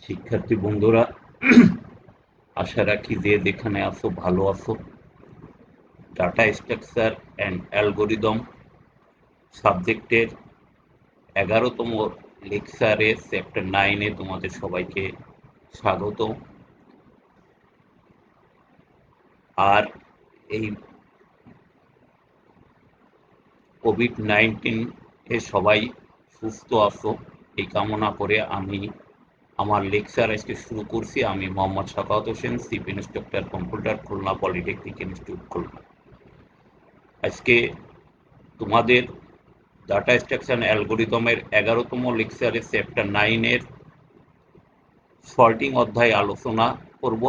শিক্ষার্থী বন্ধুরা, আশা রাখি যে যেখানে আছো ভালো আছো। ডাটা স্ট্রাকচার অ্যান্ড অ্যালগোরিদম সাবজেক্টের 11তম লেকচারে চ্যাপ্টার 9-এ তোমাদের সবাইকে স্বাগত। আর এই কোভিড-19 এ সবাই সুস্থ আছো এই কামনা করে আমি আমার লেকচার আজকে শুরু করছি। আমি Mohammad Sakhawat Hossain, chief instructor computer, Khulna polytechnic institute, Khulna. আজকে তোমাদের ডাটা স্ট্রাকচার অ্যালগোরিদমের 11তম লেকচারে চ্যাপ্টার 9-এর সর্টিং অধ্যায় আলোচনা করব।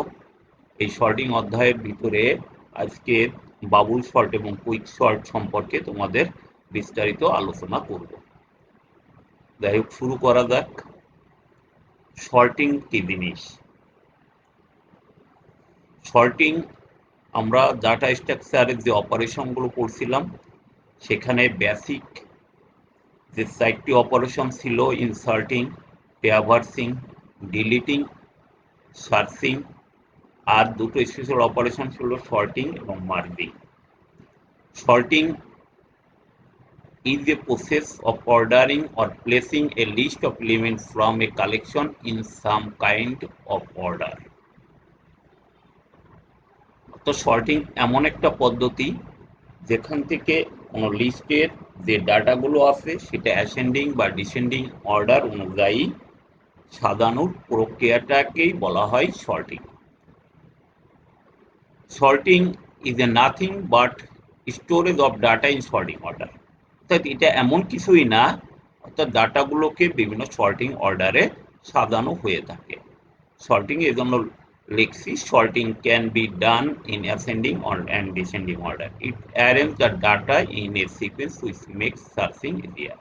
এই সর্টিং অধ্যায়ের ভিতরে আজকে বাবুল সর্ট এবং কুইক সর্ট সম্পর্কে তোমাদের বিস্তারিত আলোচনা করব। যাই হোক, শুরু করা যাক। সর্টিং কি জিনিস? সর্টিং আমরা ডাটা স্ট্রাকচারের যে অপারেশনগুলো করছিলাম সেখানে বেসিক যে 4টি অপারেশন ছিল: ইনসার্টিং, ট্রাভার্সিং, ডিলিটিং, সার্চিং, আর দুটো স্পেশাল অপারেশন ছিল সর্টিং এবং merging. Sorting is a process of ordering or placing a list of elements from a collection in some kind of order. তো সর্টিং এমন একটা পদ্ধতি যেখান থেকে কোনো লিস্টের যে ডাটাগুলো আছে সেটা অ্যাসেন্ডিং বা ডিসেন্ডিং অর্ডার অনুযায়ী সাজানোর প্রক্রিয়াটাকেই বলা হয় sorting. Sorting is a nothing but storage of data in sorting order. অর্থাৎ এটা এমন কিছুই না, অর্থাৎ ডাটাগুলোকে বিভিন্ন সর্টিং অর্ডারে সাজানো হয়ে থাকে। সর্টিং এর জন্য লিখছি, sorting can be done in ascending and descending order. It arrange the data in a sequence which makes searching easier.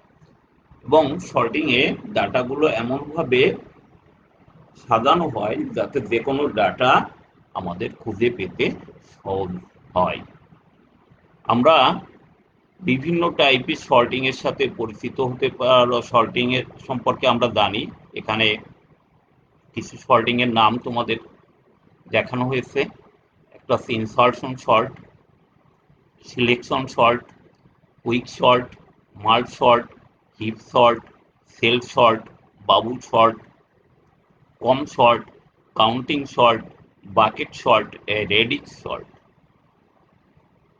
এবং সর্টিং এ ডাটাগুলো এমনভাবে সাজানো হয় যাতে যে কোনো ডাটা আমাদের খুঁজে পেতে সহজ হয়। আমরা বিভিন্ন টাইপের সর্টিং এর সাথে পরিচিত হতে পারো। সর্টিং এর সম্পর্কে আমরা জানি। এখানে কিছু সর্টিং এর নাম তোমাদের দেখানো হয়েছে। একটা হচ্ছে insertion sort, selection sort, quick sort, merge sort, heap sort, shell sort, bubble sort, comb sort, counting sort, bucket sort, radix sort.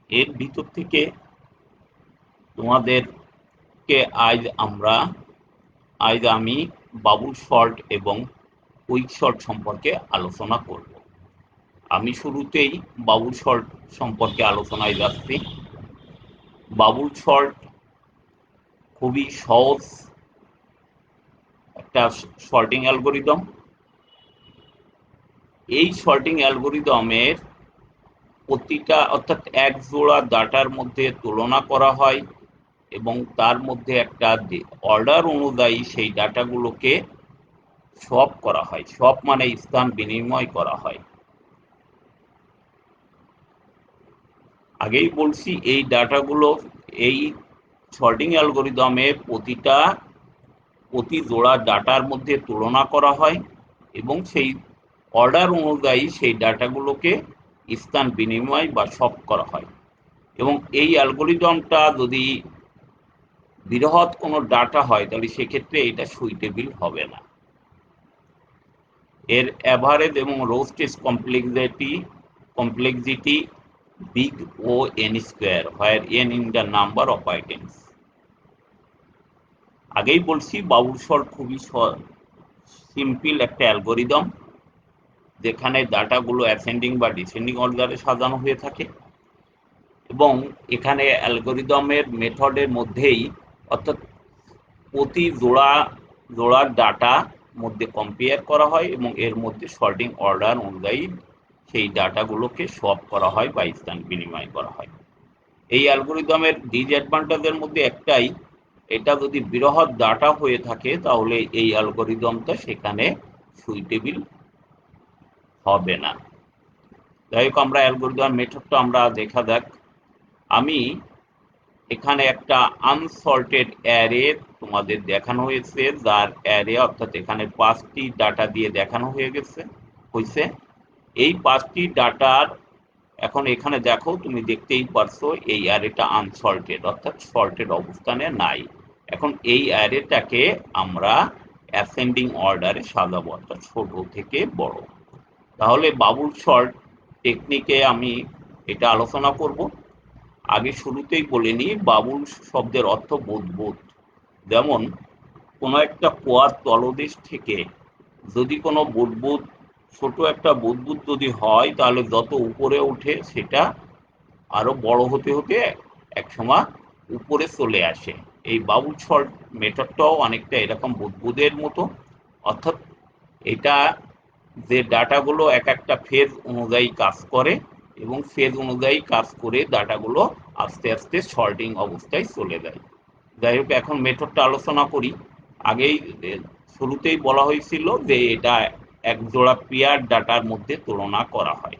এর ভিতর থেকে তোমাদেরকে আজ আমি বাবুল সর্ট এবং কুইক সর্ট সম্পর্কে আলোচনা করব। আমি শুরুতেই বাবুল সর্ট সম্পর্কে আলোচনায় যাচ্ছি। বাবুল সর্ট খুবই সহজ একটা সর্টিং অ্যালগোরিদম। এই সর্টিং অ্যালগোরিদমের প্রতিটা, অর্থাৎ এক জোড়া ডাটার মধ্যে তুলনা করা হয় এবং তার মধ্যে একটা অর্ডার অনুযায়ী সেই ডাটাগুলোকে সোয়াপ করা হয়। সোয়াপ মানে স্থান বিনিময় করা হয়। আগেই বলছি, এই ডাটাগুলো এই সর্টিং অ্যালগোরিদমে প্রতি জোড়া ডাটার মধ্যে তুলনা করা হয় এবং সেই অর্ডার অনুযায়ী সেই ডাটাগুলোকে স্থান বিনিময় বা সোয়াপ করা হয়। এবং এই অ্যালগোরিদমটা যদি বৃহৎ কোনো ডাটা হয় তাহলে সেক্ষেত্রে এটা সুইটেবল হবে না। এর অ্যাভারেজ এবং রো স্টেজ complexity big O N square, where n in the number of items. আগেই বলছি, বাবুল সর্ট খুবই সিম্পল একটা অ্যালগোরিদম যেখানে ডাটাগুলো অ্যাসেন্ডিং বা ডিসেন্ডিং অর্ডারে সাজানো হয়ে থাকে এবং এখানে অ্যালগোরিদমের মেথডের মধ্যেই, অর্থাৎ প্রতি জোড়ার ডাটা মধ্যে কম্পেয়ার করা হয় এবং এর মধ্যে সর্টিং অর্ডার অনুযায়ী সেই ডাটাগুলোকে সোয়াপ করা হয় বা স্থান বিনিময় করা হয়। এই অ্যালগোরিদমের ডিসঅ্যাডভান্টেজের মধ্যে একটাই, এটা যদি বৃহৎ ডাটা হয়ে থাকে তাহলে এই অ্যালগোরিদমটা সেখানে সুইটেবল হবে না। যাই হোক, আমরা অ্যালগোরিদম মেথডটা আমরা দেখা যাক। আমি এখানে একটা আনসর্টেড অ্যারে তোমাদের দেখানো হয়েছে, যার অ্যারে অর্থাৎ এখানে 5টি ডাটা দিয়ে দেখানো হয়েছে। এই 5টি ডাটার এখন এখানে দেখো, তুমি দেখতেই পারছো এই অ্যারেটা আনসর্টেড অর্থাৎ সর্টেড অবস্থানে নাই। এখন এই অ্যারেটাকে আমরা অ্যাসেন্ডিং অর্ডারে সাজাবো অর্থাৎ ছোট থেকে বড়। তাহলে বাবুল সর্ট টেকনিকে আমি এটা আলোচনা করব। আগে শুরুতেই বলে নিই, বাবুল শব্দের অর্থ বুদবুদ। যেমন কোনো একটা কুয়ার তলদেশ থেকে যদি কোনো বুদবুদ, ছোট একটা বুদবুদ যদি হয়, তাহলে যত উপরে ওঠে সেটা আরো বড় হতে হতে একসময় উপরে চলে আসে। এই বাবুল সর্ট মেথডটাও অনেকটা এরকম বুদবুদের মতো। অর্থাৎ এটা যে ডাটাগুলো এক একটা ফেজ অনুযায়ী কাজ করে এবং ফেজ অনুযায়ী কাজ করে ডাটাগুলো আস্তে আস্তে সর্টিং অবস্থায় চলে যায়। যাই হোক, এখন মেথডটা আলোচনা করি। আগেই শুরুতেই বলা হয়েছিল যে এটা এক জোড়া পেয়ার ডাটার মধ্যে তুলনা করা হয়।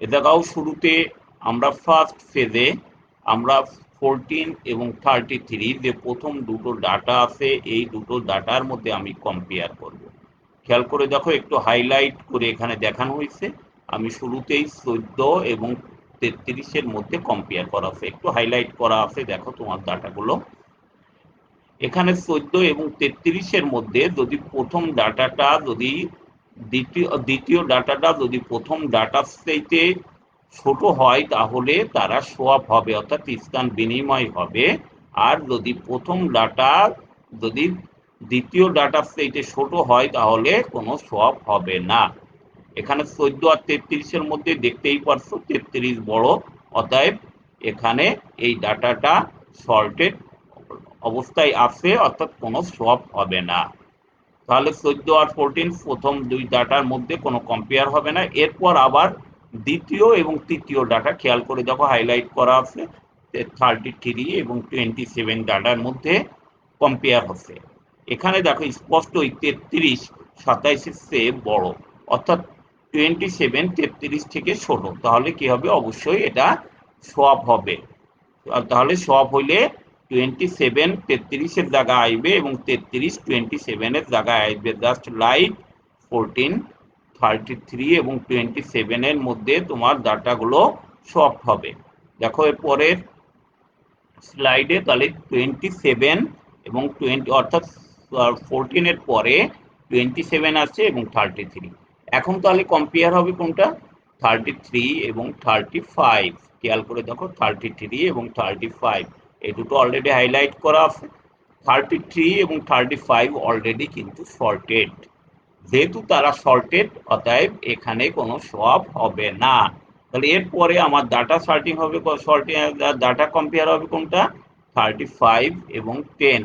এ জায়গাও শুরুতে আমরা ফার্স্ট ফেজে আমরা 14 এবং 33 যে প্রথম দুটো ডাটা আছে, এই দুটো ডাটার মধ্যে আমি কম্পেয়ার করব। খেয়াল করে দেখো, একটু হাইলাইট করে এখানে দেখানো হয়েছে। আমি শুরুতেই 14 এবং 33-এর মধ্যে কম্পেয়ার করা আছে, একটু হাইলাইট করা আছে, দেখো তোমার ডাটাগুলো। এখানে 14 এবং 33-এর মধ্যে যদি প্রথম ডাটাটা যদি দ্বিতীয় ডাটাটা যদি প্রথম ডাটার চাইতে ছোট হয়, তাহলে তারা সোয়াপ হবে অর্থাৎ স্থান বিনিময় হবে। আর যদি প্রথম ডাটা যদি দ্বিতীয় ডাটার চাইতে ছোট হয়, তাহলে কোনো সোয়াপ হবে না। এখানে 14 আর 33-এর মধ্যে দেখতেই পারছো 33 বড়, অতএব এখানে এই ডাটাটা সর্টেড অবস্থায় আছে অর্থাৎ কোনো সোয়াপ হবে না। তাহলে 14 আর 14 প্রথম দুই ডাটার মধ্যে কোনো কম্পেয়ার হবে না। এরপর আবার দ্বিতীয় এবং তৃতীয় ডাটা খেয়াল করে দেখো, হাইলাইট করা আছে, 33 এবং 27 ডাটার মধ্যে কম্পেয়ার হচ্ছে। এখানে দেখো স্পষ্ট 33 27-এর চেয়ে বড়, অর্থাৎ 27 33 থেকে ছোট। তাহলে কি হবে? অবশ্যই এটা সোয়াপ হবে। তাহলে সব হইলে 27 33-এর জায়গায় আসবে এবং 33 27-এর জায়গায় আসবে। জাস্ট লাইক 14 33 এবং 27-এর মধ্যে তোমার ডাটাগুলো সব হবে। দেখো এর পরের স্লাইডে, তাহলে 27 এবং 20 অর্থাৎ 14-এর পরে 27 আছে এবং 33। এখন তাহলে কম্পেয়ার হবে কোনটা? 33 এবং 35। খেয়াল করে দেখো, 33 এবং 35 এই দুটো অলরেডি হাইলাইট করা আছে। 33 এবং 35 অলরেডি কিন্তু সর্টেড। যেহেতু তারা সর্টেড, অতএব এখানে কোনো সোয়াপ হবে না। তাহলে এরপরে আমার ডাটা সর্টিং হবে, ডাটা কম্পেয়ার হবে কোনটা? 35 এবং 10।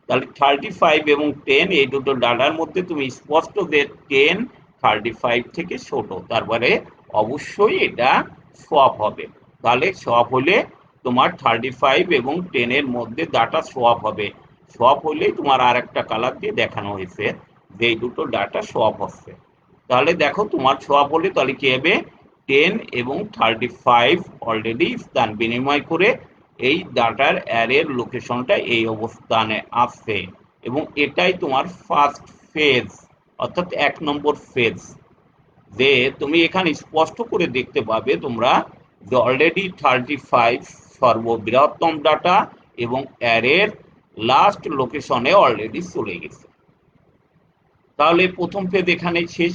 তাহলে 35 এবং 10 এই দুটো ডাটার মধ্যে তুমি স্পষ্ট যে 10 35 থেকে ছোট, তারপরে অবশ্যই এটা সোয়াপ হবে। তাহলে সোয়াপ হলে তোমার 35 এবং 10-এর মধ্যে ডাটা সোয়াপ হবে। সোয়াপ হলেই তোমার আর একটা কালার দিয়ে দেখানো হয়েছে যে এই দুটো ডাটা সোয়াপ হচ্ছে। তাহলে দেখো, তোমার সোয়াপ হলে তাহলে কি হবে? 10 এবং 35 অলরেডি স্থান বিনিময় করে এই ডাটার অ্যারের লোকেশনটা এই অবস্থানে আছে এবং এটাই তোমার ফার্স্ট ফেজ অর্থাৎ 1 নম্বর ফেজ। যে তুমি এখানে স্পষ্ট করে দেখতে পাবে তোমরা যে অলরেডি 35 সর্ববৃহত্তম ডাটা এবং অ্যারের লাস্ট লোকেশনে অলরেডি চলে গেছে। তাহলে প্রথম ফেজ এখানে শেষ।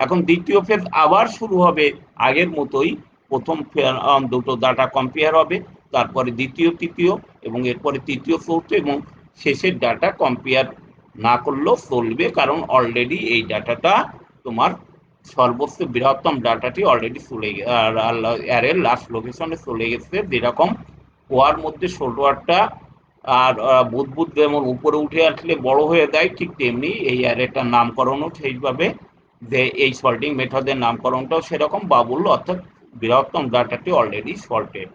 এখন দ্বিতীয় ফেজ আবার শুরু হবে আগের মতোই। প্রথম দুটো ডাটা কম্পেয়ার হবে, তারপরে দ্বিতীয় তৃতীয় এবং এরপরে তৃতীয় চতুর্থ এবং শেষের ডাটা কম্পেয়ার না করলেও চলবে, কারণ অলরেডি এই ডাটাটা তোমার সর্বোচ্চ বৃহত্তম ডাটাটি অলরেডি চলে অ্যারের লাস্ট লোকেশনে চলে গেছে। যেরকম কুয়ার মধ্যে ছোট একটা আর বুদবুদ যেমন উপরে উঠে আসলে বড় হয়ে যায়, ঠিক তেমনি এই অ্যারেটার নামকরণও সেইভাবে, যে এই সল্টিং মেথডের নামকরণটাও সেরকম বাবুল অর্থাৎ বৃহত্তম ডাটাটি অলরেডি সল্টেড।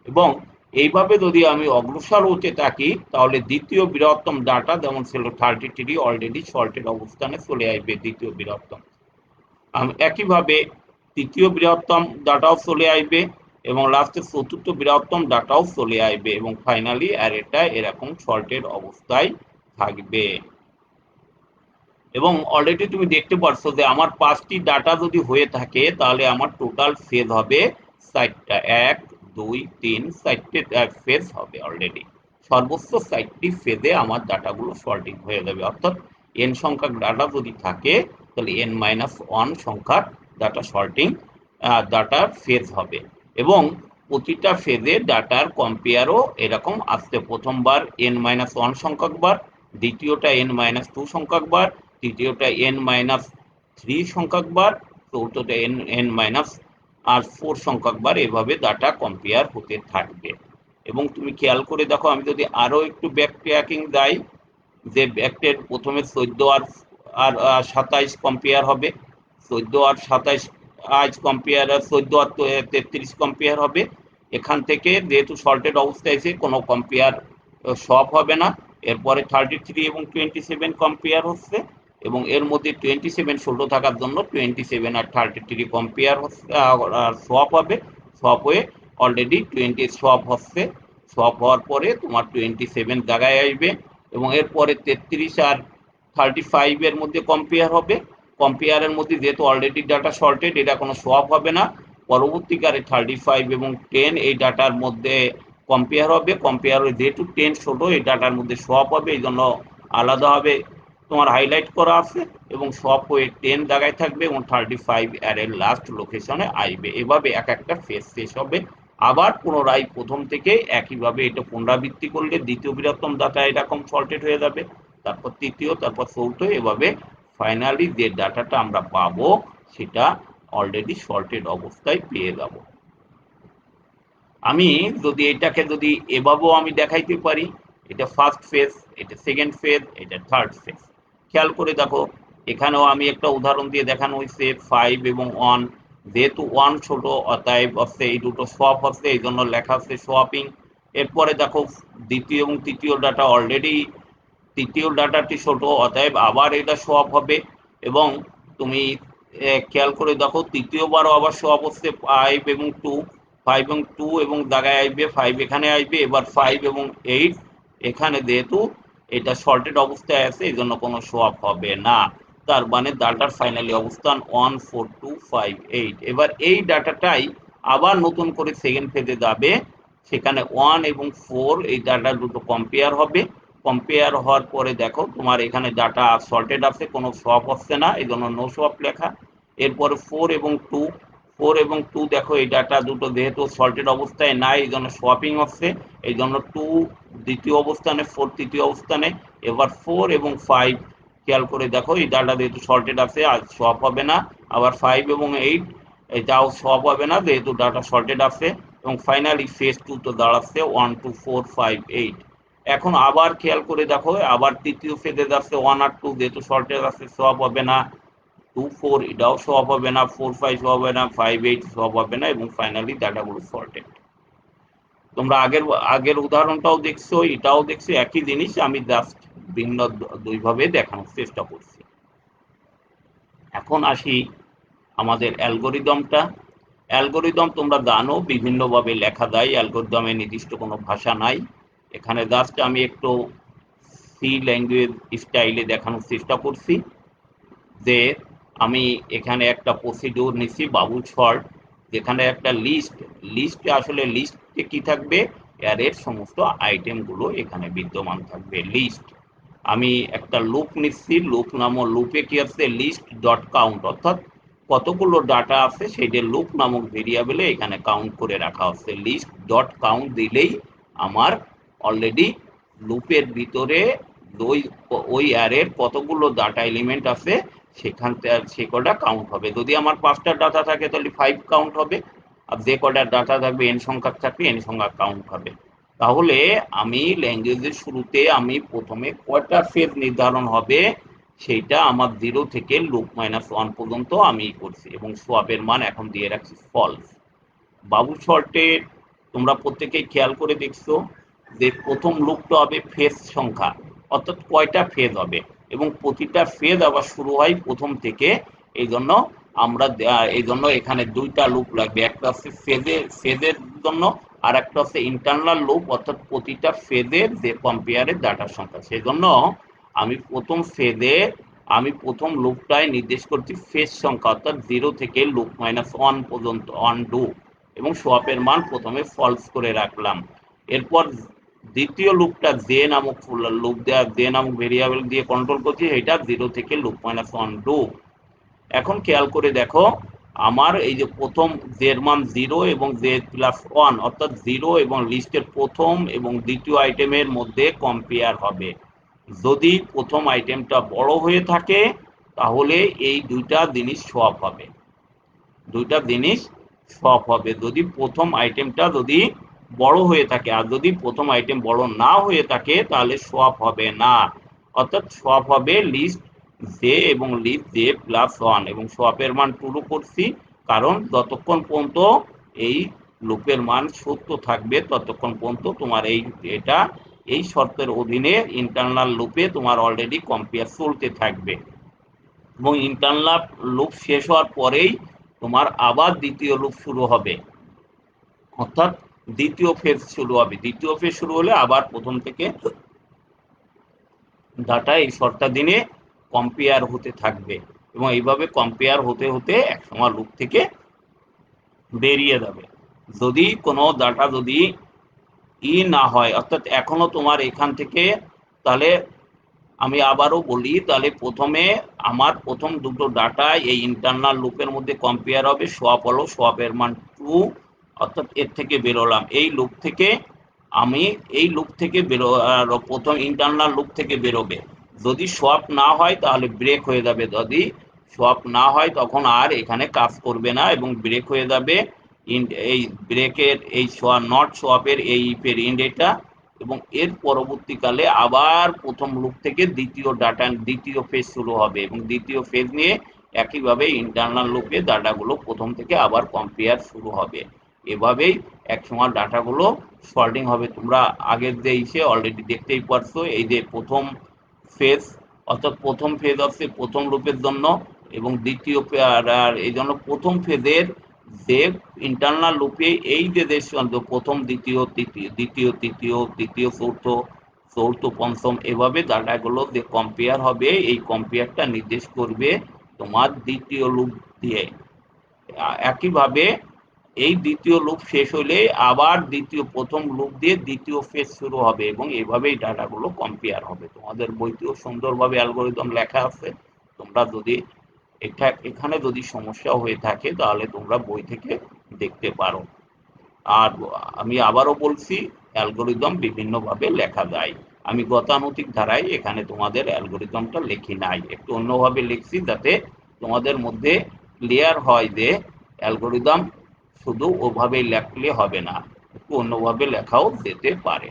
এবং এইভাবে যদি আমি অগ্রসর হতে থাকি, তাহলে দ্বিতীয় বৃহত্তম ডাটা যেমন ছিল 33 অলরেডি সল্টেড অবস্থানে চলে আসবে দ্বিতীয় বৃহত্তম। একইভাবে তৃতীয় বৃহত্তম ডাটাও চলে আসবে এবং লাস্টে চতুর্থ বৃহত্তম ডাটাও চলে আসবে এবং ফাইনালি অ্যারেটা এরকম সর্টেড অবস্থায় থাকবে। এবং অলরেডি তুমি দেখতে পারছো যে আমার 5টি ডাটা যদি হয়ে থাকে তাহলে আমার টোটাল ফেজ হবে 4টা, 1 2 3 4টে ফেজ হবে। অলরেডি সর্বোচ্চ 4টি ফেজে আমার ডাটাগুলো সর্টিং হয়ে যাবে, অর্থাৎ n সংখ্যক ডাটা যদি থাকে তাহলে n-1 সংখ্যক ডাটা সর্টিং ডাটার ফেজ হবে। এবং প্রতিটা ফেজে ডাটার কম্পেয়ারও এরকম আসছে, প্রথমবার n-1 সংখ্যক বার, দ্বিতীয়টা n-2 সংখ্যক বার, তৃতীয়টা n-3 সংখ্যক বার, চতুর্থটা n-4 সংখ্যক বার, এভাবে ডাটা কম্পেয়ার হতে থাকবে। এবং তুমি খেয়াল করে দেখো, আমি যদি আরো একটু ব্যাক ট্র্যাকিং যাই, যে ব্যাকটের প্রথমে 14 আর 27 কম্পেয়ার হবে, 14 আর 27 আজ কম্পেয়ার, 14 আর 33 কম্পেয়ার হবে। এখান থেকে যেহেতু সল্টেড অবস্থায় আছে কোনো কম্পেয়ার সব হবে না। এরপরে 33 এবং 27 কম্পেয়ার হচ্ছে এবং এর মধ্যে 27 ছোট থাকার জন্য 27 আর 33 কম্পেয়ার হচ্ছে, সব হবে। সব হয়ে অলরেডি 20 সব হচ্ছে। সব হওয়ার পরে তোমার 27 জায়গায় আসবে এবং এরপরে 33 আর 35 এর মধ্যে কম্পেয়ার হবে। কম্পেয়ারের মধ্যে যেহেতু অলরেডি ডাটা সর্টেড, এটা কোনো সোয়াপ হবে না। পরবর্তীকালে 35 এবং 10 এই ডাটার মধ্যে কম্পেয়ার হবে। কম্পেয়ার যেহেতু 10 ছোট, এই ডাটার মধ্যে সোয়াপ হবে, এই জন্য আলাদাভাবে তোমার হাইলাইট করা আছে এবং সব হয়ে 10 জায়গায় থাকবে এবং 35 এর লাস্ট লোকেশনে আসবে। এভাবে এক একটা ফেজ শেষ হবে। আবার পুনরায় প্রথম থেকে একইভাবে এটা পুনরাবৃত্তি করলে দ্বিতীয় বৃহত্তম ডাটা এরকম সর্টেড হয়ে যাবে, তারপর তৃতীয়, তারপর চৌথ, এভাবে ফাইনালি যে ডাটাটা আমরা পাবো সেটা অলরেডি সর্টেড অবস্থায় পেয়ে যাব। আমি যদি এটাকে যদি এভাবেও আমি দেখাইতে পারি, এটা ফার্স্ট ফেজ, এটা সেকেন্ড ফেজ, এটা থার্ড ফেজ। খেয়াল করে দেখো, এখানেও আমি একটা উদাহরণ দিয়ে দেখানো হয়েছে 5 এবং 1, যেহেতু 1 ছোট অতএব হচ্ছে এই দুটো সোয়াপ হচ্ছে, এই জন্য লেখা আছে সোয়াপিং। এরপরে দেখো দ্বিতীয় এবং তৃতীয় ডাটা, অলরেডি তৃতীয় ডাটাটি ছোট অতএব আবার এটা সোয়াপ হবে। এবং তুমি খেয়াল করে দেখো তৃতীয়বারও আবার সোয়াপ হচ্ছে 5 এবং 2, 5 এবং 2 এবং জায়গায় আসবে 5, এখানে আসবে। এবার 5 এবং 8 এখানে, যেহেতু এটা সর্টেড অবস্থায় আছে এই জন্য কোনো সোয়াপ হবে না। তার মানে ডাটার ফাইনালি অবস্থান 1 4 2 5 8। এবার এই ডাটাটাই আবার নতুন করে সেকেন্ড ফেজে যাবে, সেখানে 1 এবং 4 এই ডাটা দুটো কম্পেয়ার হবে। কম্পেয়ার হওয়ার পরে দেখো তোমার এখানে ডাটা সর্টেড আছে, কোনো সোয়াপ হচ্ছে না, এই জন্য নো সোয়াপ লেখা। এরপরে 4 এবং 2, 4 এবং 2 দেখো এই ডাটা দুটো যেহেতু সর্টেড অবস্থায় নাই এই জন্য সোয়াপিং হচ্ছে, এই জন্য 2 দ্বিতীয় অবস্থানে, 4 তৃতীয় অবস্থানে। এবার 4 এবং 5 খেয়াল করে দেখো, এই ডাটা যেহেতু সর্টেড আছে আর সোয়াপ হবে না। আবার 5 এবং 8 এটাও সোয়াপ হবে না যেহেতু ডাটা সর্টেড আছে। এবং ফাইনালি ফেজ 2 তো দাঁড়াচ্ছে 1 2 4 5 8। এখন আবার খেয়াল করে দেখো, আবার তৃতীয় ফেজে যাচ্ছে 1 আর 2, যেহেতু সর্টেড আছে সোয়াপ হবে না। 2 4 এটাও সোয়াপ হবে না, 4 5 সোয়াপ হবে না, 5 8 সোয়াপ হবে না এবং ফাইনালি ডাটাগুলো সর্টেড। তোমরা আগের আগের উদাহরণটাও দেখছো, এটাও দেখছো, একই জিনিস, আমি জাস্ট ভিন্ন দুইভাবে দেখানোর চেষ্টা করছি। এখন আসি আমাদের অ্যালগোরিদমটা। অ্যালগোরিদম তোমরা জানো বিভিন্নভাবে লেখা যায়, অ্যালগোরিদমে নির্দিষ্ট কোনো ভাষা নাই। এখানে জাস্ট আমি একটু সি ল্যাঙ্গুয়েজ স্টাইলে দেখানোর চেষ্টা করছি যে আমি এখানে একটা প্রসিডিউর নিচ্ছি বাবুল শর্ট, যেখানে একটা লিস্টে আসলে লিস্টে কি থাকবে, অ্যারের সমস্ত আইটেমগুলো এখানে বিদ্যমান থাকবে লিস্ট। আমি একটা লুপ নিচ্ছি, লুপ নামক লুপে কি আছে লিস্ট ডট কাউন্ট, অর্থাৎ কতগুলো ডাটা আছে সেইটা লুপ নামক ভেরিয়েবলে এখানে কাউন্ট করে রাখা হচ্ছে। লিস্ট ডট কাউন্ট দিলেই আমার অলরেডি লুপের ভিতরে ওই ওই অ্যারের কতগুলো ডাটা এলিমেন্ট আছে সেখান থেকে সে কটা কাউন্ট হবে। যদি আমার 5টা ডাটা থাকে তাহলে 5 কাউন্ট হবে, আর যে কটা ডাটা থাকবে n সংখ্যক থাকবে n সংখ্যক কাউন্ট হবে। তাহলে আমি ল্যাঙ্গুয়েজের শুরুতে আমি প্রথমে কয়টা ফেজ নির্ধারণ হবে সেইটা আমার 0 থেকে লুপ -1 পর্যন্ত আমি করছি এবং সোয়াপের মান এখন দিয়ে রাখছি ফলস। বাবুল শর্টে তোমরা প্রত্যেকেই খেয়াল করে দেখছো যে প্রথম লুপটা হবে ফেজ সংখ্যা, অর্থাৎ কয়টা ফেজ হবে, এবং প্রতিটা ফেজ আবার শুরু হয় প্রথম থেকে। এই জন্য আমরা এই জন্য এখানে দুইটা লুপ লাগবে, একটা হচ্ছে ফেজের জন্য আর একটা হচ্ছে ইন্টারনাল লুপ, অর্থাৎ প্রতিটা ফেজের যে কম্পেয়ারের ডাটার সংখ্যা। সেজন্য আমি প্রথম লুপটায় নির্দেশ করছি ফেজ সংখ্যা, অর্থাৎ 0 থেকে লুপ -1 পর্যন্ত অনডু, এবং সোয়াপের মান প্রথমে ফলস করে রাখলাম। এরপর দ্বিতীয় লুপটা জে নামক ভেরিয়েবল দিয়ে কন্ট্রোল করছি, এটা 0 থেকে লুপ -1 ডু। এখন খেয়াল করে দেখো, আমার এই যে প্রথম জের মান 0 এবং z+1, অর্থাৎ 0 এবং লিস্টের প্রথম এবং দ্বিতীয় আইটেমের মধ্যে কম্পেয়ার হবে। যদি প্রথম আইটেমটা বড় হয়ে থাকে তাহলে এই দুইটা জিনিস সোয়াপ হবে। যদি প্রথম আইটেমটা যদি বড় হয়ে থাকে, আর যদি প্রথম আইটেম বড় না হয়ে থাকে তাহলে সোয়াপ হবে না, অর্থাৎ সোয়াপ হবে লিস্ট জে এবং লিস্ট j+1, এবং সোয়াপের মান ট্রু করছি, কারণ যতক্ষণ পর্যন্ত এই লুপের মান সত্য থাকবে ততক্ষণ পর্যন্ত তোমার এই শর্তের অধীনে ইন্টারনাল লুপে তোমার অলরেডি কম্পেয়ার চলতে থাকবে, এবং ইন্টারনাল লুপ শেষ হওয়ার পরেই তোমার আবার দ্বিতীয় লুপ শুরু হবে, অর্থাৎ দ্বিতীয় ফেজ শুরু হলে আবার প্রথম থেকে ডাটা এই শর্তাধীনে কম্পেয়ার হতে থাকবে, এবং এইভাবে কম্পেয়ার হতে হতে একসময় লুপ থেকে বেরিয়ে যাবে। যদি কোনো ডাটা যদি না হয়, অর্থাৎ এখনো তোমার এখান থেকে, তাহলে আমি আবারও বলি, তাহলে আমার প্রথম দুটো ডাটা এই ইন্টারনাল লুপের মধ্যে কম্পেয়ার হবে, সোয়াপের মান ট্রু, অর্থাৎ এর থেকে বেরোলাম। এই লুপ থেকে প্রথম ইন্টারনাল লুপ থেকে বেরোবে। যদি সোয়াপ না হয় তাহলে ব্রেক হয়ে যাবে, যদি সোয়াপ না হয় তখন আর এখানে কাজ করবে না এবং ব্রেক হয়ে যাবে। এই ব্রেকের এই নট সোয়াপের এই ইফের ইন্ড এটা, এবং এর পরবর্তীকালে আবার প্রথম লুপ থেকে দ্বিতীয় ফেজ শুরু হবে, এবং দ্বিতীয় ফেজ নিয়ে একইভাবে ইন্টারনাল লুপে ডাটাগুলো প্রথম থেকে আবার কম্পেয়ার শুরু হবে। এভাবেই একসময় ডাটাগুলো সর্টিং হবে। তোমরা আগের যে অলরেডি দেখতেই পারছো, এই যে প্রথম ফেজ, অর্থাৎ প্রথম ফেজ হচ্ছে প্রথম লুপের জন্য, এবং এই জন্য প্রথম ফেজের যে ইন্টারনাল লুপে এই যে প্রথম দ্বিতীয় তৃতীয় চতুর্থ পঞ্চম, এভাবে ডাটাগুলো যে কম্পেয়ার হবে, এই কম্পেয়ারটা নির্দেশ করবে তোমার দ্বিতীয় লুপ দিয়ে। একইভাবে এই দ্বিতীয় লুপ শেষ হলে আবার প্রথম লুপ দিয়ে দ্বিতীয় ফেজ শুরু হবে, এবং এইভাবেই ডাটাগুলো কম্পেয়ার হবে। তোমাদের বইতেও সুন্দরভাবে অ্যালগরিদম লেখা আছে, তোমরা যদি এখানে যদি সমস্যা হয়ে থাকে তাহলে তোমরা বই থেকে দেখতে পারো। আর আমি আবারও বলছি, অ্যালগরিদম বিভিন্নভাবে লেখা যায়। আমি গতানুগতিক ধারায় এখানে তোমাদের অ্যালগরিদমটা লিখি নাই, একটু অন্যভাবে লিখছি, যাতে তোমাদের মধ্যে ক্লিয়ার হয় যে অ্যালগরিদম শুধু ওভাবেই লেখলে হবে না, একটু অন্যভাবে লেখাও যেতে পারে।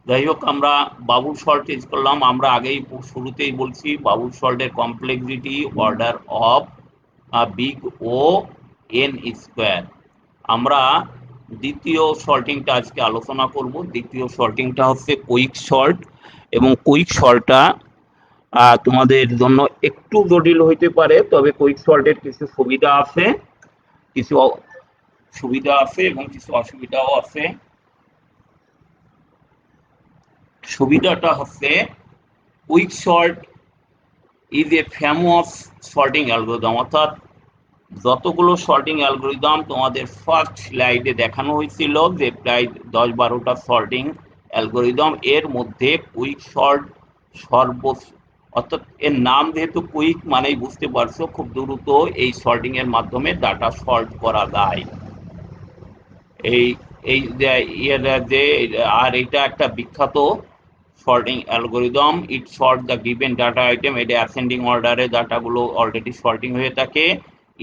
যাই হোক, আমরা বাবুল সল্ট ইউজ করলাম। আমরা আগেই শুরুতেই বলছি, বাবুল সল্টের complexity order of big O N square. আমরা দ্বিতীয় সল্টিংটা আজকে আলোচনা করব। দ্বিতীয় সল্টিংটা হচ্ছে কুইক সল্ট, এবং কুইক সল্টটা তোমাদের জন্য একটু জটিল হইতে পারে, তবে কুইক সল্টের কিছু সুবিধা আছে এবং কিছু অসুবিধাও আছে। সুবিধাটা হচ্ছে, quick salt is a famous sorting algorithm, অর্থাৎ যতগুলো সর্টিং অ্যালগরিদম তোমাদের ফার্স্ট স্লাইডে দেখানো হয়েছিল, যে প্রায় 10-12টা সর্টিং অ্যালগরিদম, এর মধ্যে কুইক সল্ট অর্থাৎ এর নাম যেহেতু কুইক, মানেই বুঝতে পারছো খুব দ্রুত এই সর্টিং এর মাধ্যমে ডাটা সল্ট করা যায়। আর এটা একটা বিখ্যাত sorting algorithm. It sort the given data item, এটা অ্যাসেন্ডিং অর্ডারে ডাটাগুলো অলরেডি সর্টিং হয়ে থাকে।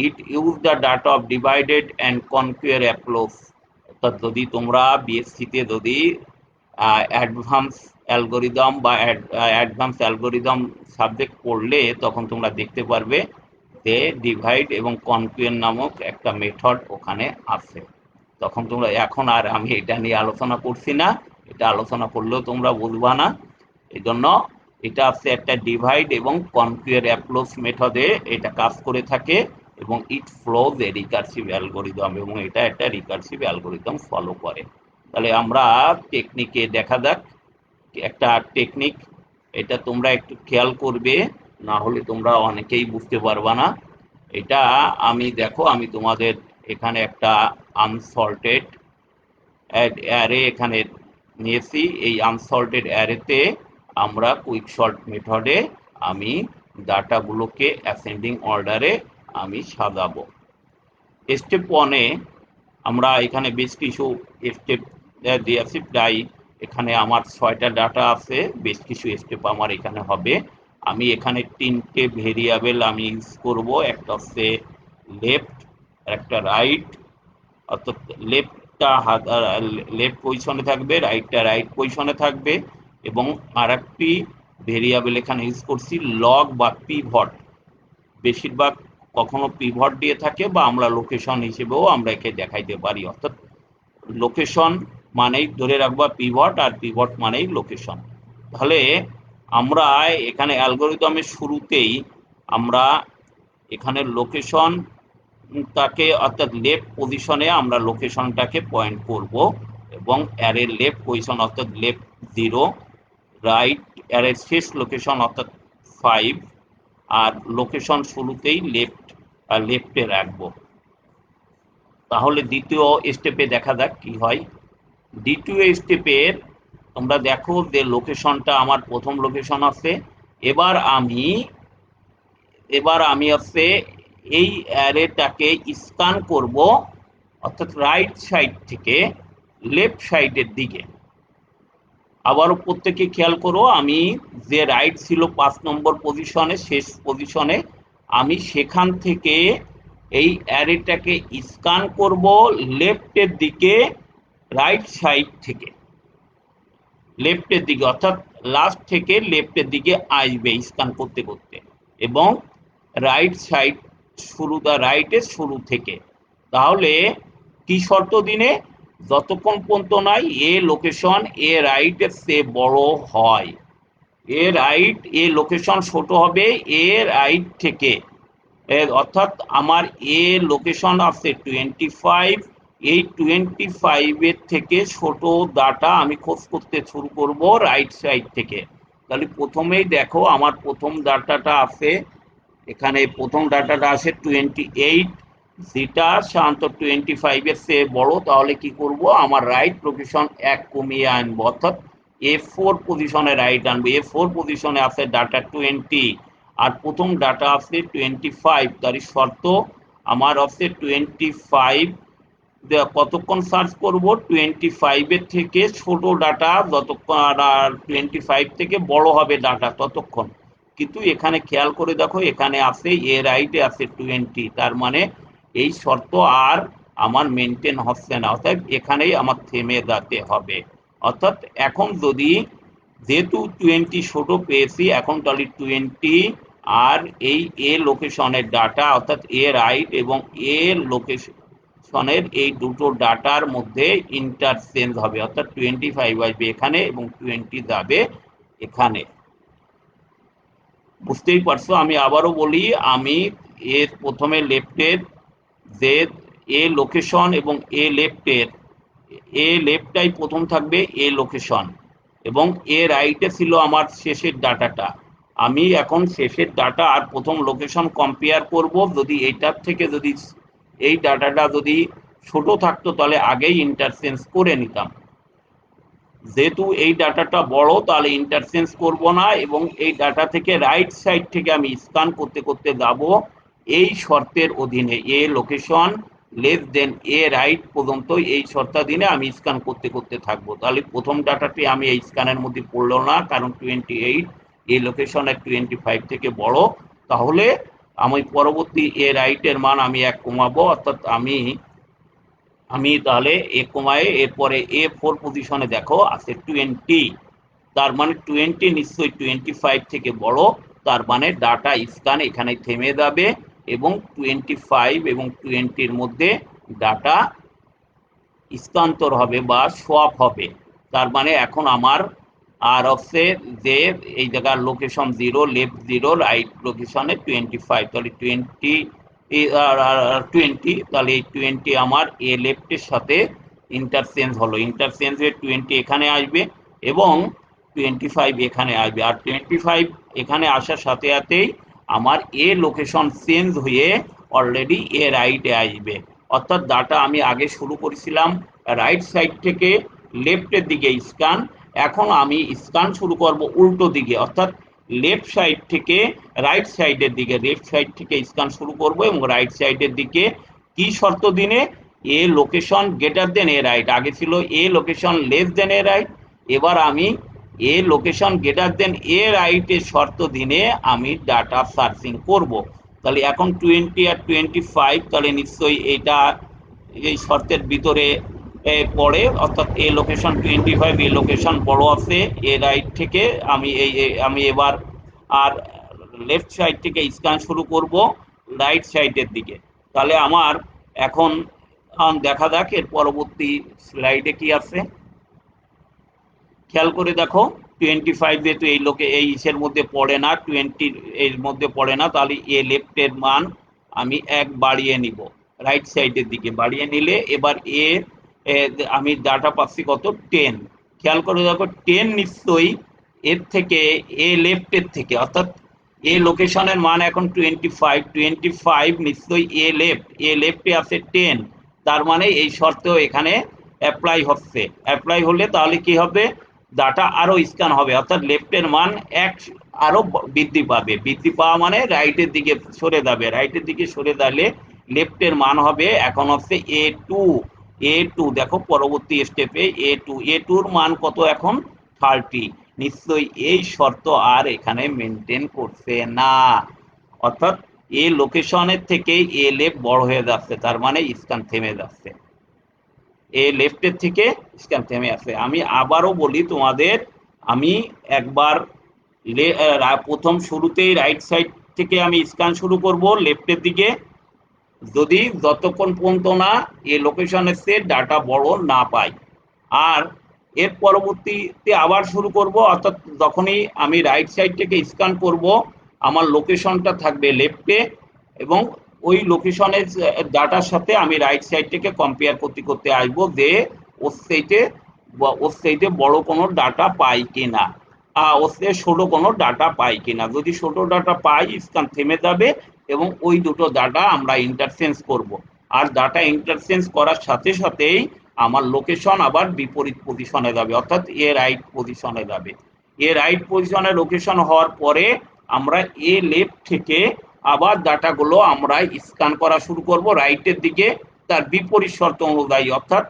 It use the data of divided and conquer approach, অর্থাৎ যদি তোমরা বিএসসিতে যদি অ্যাডভান্স অ্যালগরিদম সাবজেক্ট পড়লে তখন তোমরা দেখতে পারবে যে ডিভাইড এবং কনকুয়ার নামক একটা মেথড ওখানে আছে। তখন তোমরা, এখন আর আমি এটা নিয়ে আলোচনা করছি না, এটা আলোচনা করলেও তোমরা বুঝবা না, এই জন্য এটা আছে একটা ডিভাইড এবং কনকিউর অ্যাপ্রোচ মেথডে এটা কাজ করে থাকে এবং ইট ফ্লোজ এ রিকার্সিভ অ্যালগোরিদম এবং এটা একটা রিকার্সিভ অ্যালগোরিদম ফলো করে। তাহলে আমরা টেকনিকে দেখা যাক একটা টেকনিক, এটা তোমরা একটু খেয়াল করবে, না হলে তোমরা অনেকেই বুঝতে পারবা না। এটা আমি দেখো আমি তোমাদের এখানে একটা আনসর্টেড অ্যারে এখানে নিয়েছি। এই আনসর্টেড অ্যারেতে আমরা কুইক সর্ট মেথডে আমি ডাটাগুলোকে অ্যাসেন্ডিং অর্ডারে আমি সাজাবো। স্টেপ ওয়ানে আমরা এখানে বেশ কিছু স্টেপ দিয়েছি, প্রায় এখানে আমার 6টা ডাটা আছে, বেশ কিছু স্টেপ আমার এখানে হবে। আমি এখানে 3টে ভেরিয়েবল আমি ইউজ করব, একটা হচ্ছে লেফট, একটা রাইট, অর্থাৎ লেফটটা লেফট পজিশনে থাকবে, রাইটটা রাইট পজিশনে থাকবে, এবং আরেকটি ভেরিয়েবল এখানে ইউজ করছি লগ বা পিভট। বেশিরভাগ কখনো পিভট দিয়ে থাকে বা আমরা লোকেশন হিসেবেও আমরা একে দেখাইতে পারি, অর্থাৎ লোকেশন মানেই ধরে রাখবা পিভট, আর পিভট মানেই লোকেশন। তাহলে আমরা এখানে অ্যালগোরিদমের শুরুতেই আমরা এখানে লোকেশন তাকে অর্থাৎ লেফট পজিশনে আমরা লোকেশনটাকে পয়েন্ট করব এবং অ্যারের লেফট পজিশন অর্থাৎ লেফট 0, রাইট অ্যারের শেষ লোকেশন অর্থাৎ 5, আর লোকেশন শুরুতেই লেফটে রাখবো। তাহলে দ্বিতীয় স্টেপে দেখা যাক কি হয়। দ্বিতীয় স্টেপের তোমরা দেখো যে লোকেশনটা আমার প্রথম লোকেশন আছে। এবার আমি হচ্ছে এই অ্যারেটাকে স্ক্যান করব, অর্থাৎ রাইট সাইড থেকে লেফট সাইডের দিকে। আবারও প্রত্যেকে খেয়াল করো, আমি যে রাইট ছিল 5 নম্বর পজিশনে, শেষ পজিশনে, আমি সেখান থেকে এই অ্যারেটাকে স্ক্যান করব লেফটের দিকে, রাইট সাইড থেকে লেফটের দিকে, অর্থাৎ লাস্ট থেকে লেফটের দিকে আসবে স্ক্যান করতে করতে, এবং রাইট সাইড রাইটের শুরু থেকে। তাহলে কি শর্ত দিনে, যতক্ষণ পর্যন্ত নাই এ লোকেশন এ রাইটের চেয়ে বড় হয়, এ লোকেশন ছোট হবে এ রাইট থেকে, অর্থাৎ আমার এ লোকেশন আছে 25, এই 25 এর থেকে ছোট ডাটা আমি খোঁজ করতে শুরু করব রাইট সাইড থেকে। তাহলে প্রথমেই দেখো আমার প্রথম ডাটাটা আছে, এখানে প্রথম ডাটাটা আছে 28, যেটা সাধারণত 25 এর চেয়ে বড়। তাহলে কি করব, আমার রাইট লোকেশন 1 কমিয়ে আনবো, অর্থাৎ A4 পজিশনে রাইট আনবো। A4 পজিশনে আছে ডাটা 20, আর প্রথম ডাটা আছে 25। তার শর্ত আমার আছে 25, কতক্ষণ সার্চ করব, 25 এর থেকে ছোট ডাটা যতক্ষণ, আর 25 থেকে বড় হবে ডাটা ততক্ষণ। কিন্তু এখানে খেয়াল করে দেখো, এখানে আছে এ রাইটে আছে 20, তার মানে এই শর্ত আর আমার মেনটেন হচ্ছে না, অর্থাৎ এখানেই আমার থেমে যেতে হবে। অর্থাৎ এখন যদি যেহেতু 20 ছোট পেয়েছি, এখন তাহলে 20 আর এই এ লোকেশনের ডাটা, অর্থাৎ এ রাইট এবং এ লোকেশনের এই দুটো ডাটার মধ্যে ইন্টারচেঞ্জ হবে, অর্থাৎ 25 আসবে এখানে এবং 20 যাবে এখানে। বুঝতেই পারছো, আমি আবারও বলি, আমি এর প্রথমে লেফটের যে এ লোকেশন এবং এ লেফটটাই প্রথম থাকবে এ লোকেশন, এবং এ রাইটে ছিল আমার শেষের ডাটাটা। আমি এখন শেষের ডাটা আর প্রথম লোকেশন কম্পেয়ার করব, যদি এইটার থেকে যদি এই ডাটাটা যদি ছোট থাকতো তাহলে আগেই ইন্টারচেঞ্জ করে নিতাম। যেহেতু এই ডাটাটা বড়, তাহলে ইন্টারচেঞ্জ করব না, এবং এই ডাটা থেকে রাইট সাইড থেকে আমি স্ক্যান করতে করতে যাব এই শর্তের অধীনে, এ লোকেশন লেস দেন এ রাইট পর্যন্ত এই শর্তাধীনে আমি স্ক্যান করতে করতে থাকবো। তাহলে প্রথম ডাটাটি আমি এই স্ক্যানের মধ্যে পড়লো না, কারণ 28 এই লোকেশনের 25 থেকে বড়। তাহলে আমি পরবর্তী এ রাইটের মান আমি 1 কমাবো, অর্থাৎ আমি তাহলে এ কমায় এরপরে A4 পজিশনে দেখো আছে 20, তার মানে 20 নিশ্চয়ই 25 থেকে বড়, তার মানে ডাটা স্ক্যান এখানে থেমে যাবে এবং 25 এবং 20 এর মধ্যে ডাটা স্থানান্তর হবে বা সোয়াপ হবে। তার মানে এখন আর হচ্ছে যে এই জায়গার লোকেশন 0, লেফট 0, রাইট লোকেশনে 25, তাহলে 20, তাহলে এই 20 আমার এ লেফটের সাথে ইন্টারচেঞ্জ হলো, ইন্টারচেঞ্জ হয়ে 20 এখানে আসবে এবং 25 এখানে আসবে, আর 25 এখানে আসার সাথে সাথেই আমার এ লোকেশন চেঞ্জ হয়ে অলরেডি এ রাইটে আসবে। অর্থাৎ ডাটা আমি আগে শুরু করেছিলাম রাইট সাইড থেকে লেফটের দিকে স্ক্যান, এখন আমি স্ক্যান শুরু করব উল্টো দিকে, অর্থাৎ লেফট সাইড থেকে রাইট সাইডের দিকে, লেফট সাইড থেকে স্ক্যান শুরু করব এবং রাইট সাইডের দিকে কি শর্ত দিনে, এ লোকেশন গ্রেটার দেন এ রাইট, আগে ছিল এ লোকেশন লেস দেন এ রাইট, এবার আমি এ লোকেশন গ্রেটার দেন এ রাইটের শর্ত দিনে আমি ডাটা সার্চিং করব। তাহলে এখন 20 আর 25, তাহলে নিশ্চয়ই এটা এই শর্তের ভিতরে পড়ে, অর্থাৎ এ লোকেশন 25, এ লোকেশন বড় আছে এ রাইট থেকে, আমি এবার আর লেফট সাইড থেকে স্ক্যান শুরু করব রাইট সাইডের দিকে। তাহলে আমার এখন দেখা যাক এর পরবর্তী স্লাইডে কি আছে। খেয়াল করে দেখো 25 যেহেতু এই ইসের মধ্যে পড়ে না, 20 এর মধ্যে পড়ে না, তাহলে এ লেফটের মান আমি 1 বাড়িয়ে নিব, রাইট সাইডের দিকে বাড়িয়ে নিলে এবার আমি ডাটা পাচ্ছি কত 10। খেয়াল করে দেখো 10 নিশ্চয়ই এর থেকে এ লেফটের থেকে, অর্থাৎ এ লোকেশনের মান এখন 25 নিশ্চয়ই এ লেফটে আছে 10, তার মানে এই শর্ত এখানে অ্যাপ্লাই হচ্ছে, অ্যাপ্লাই হলে তাহলে কি হবে, ডাটা আরো স্ক্যান হবে, অর্থাৎ লেফটের মান 1 আরো বৃদ্ধি পাবে, বৃদ্ধি পাওয়া মানে রাইটের দিকে সরে যাবে, রাইটের দিকে সরে গেলে লেফটের মান হবে এখন হচ্ছে A2, দেখো পরবর্তী স্টেপে A2 এর মান কত এখন 30, নিশ্চয়ই এই শর্ত আর এখানে মেনটেন করছে না, অর্থাৎ এ লোকেশনের থেকে এ লেফট বড় হয়ে যাচ্ছে, তার মানে স্ক্যান থেমে যাচ্ছে, এ লেফটের থেকে স্ক্যান থেমে আছে। আমি আবারও বলি তোমাদের, আমি একবার প্রথম শুরুতেই রাইট সাইড থেকে আমি স্ক্যান শুরু করব লেফটের দিকে, যদি যতক্ষণ পর্যন্ত না এ লোকেশনের সে ডাটা বড় না পাই, আর এর পরবর্তীতে আবার শুরু করব, অর্থাৎ যখনই আমি রাইট সাইড থেকে স্ক্যান করব আমার লোকেশনটা থাকবে লেফটে এবং ওই লোকেশনের ডাটার সাথে আমি রাইট সাইড থেকে কম্পেয়ার করতে করতে আসবো যে ওর সাইডে বড় কোনো ডাটা পাই কিনা, ওর থেকে ছোট কোনো ডাটা পাই কিনা, যদি ছোট ডাটা পাই স্ক্যান থেমে যাবে এবং ওই দুটো ডাটা আমরা ইন্টারচেঞ্জ করব, আর ডাটা ইন্টারচেঞ্জ করার সাথে সাথেই আমার লোকেশন আবার বিপরীত পজিশনে যাবে, অর্থাৎ এ রাইট পজিশনে যাবে, এ রাইট পজিশনে লোকেশন হওয়ার পরে আমরা এ লেফট থেকে আবার ডাটাগুলো আমরা স্ক্যান করা শুরু করব রাইটের দিকে, তার বিপরীত শর্ত অনুযায়ী, অর্থাৎ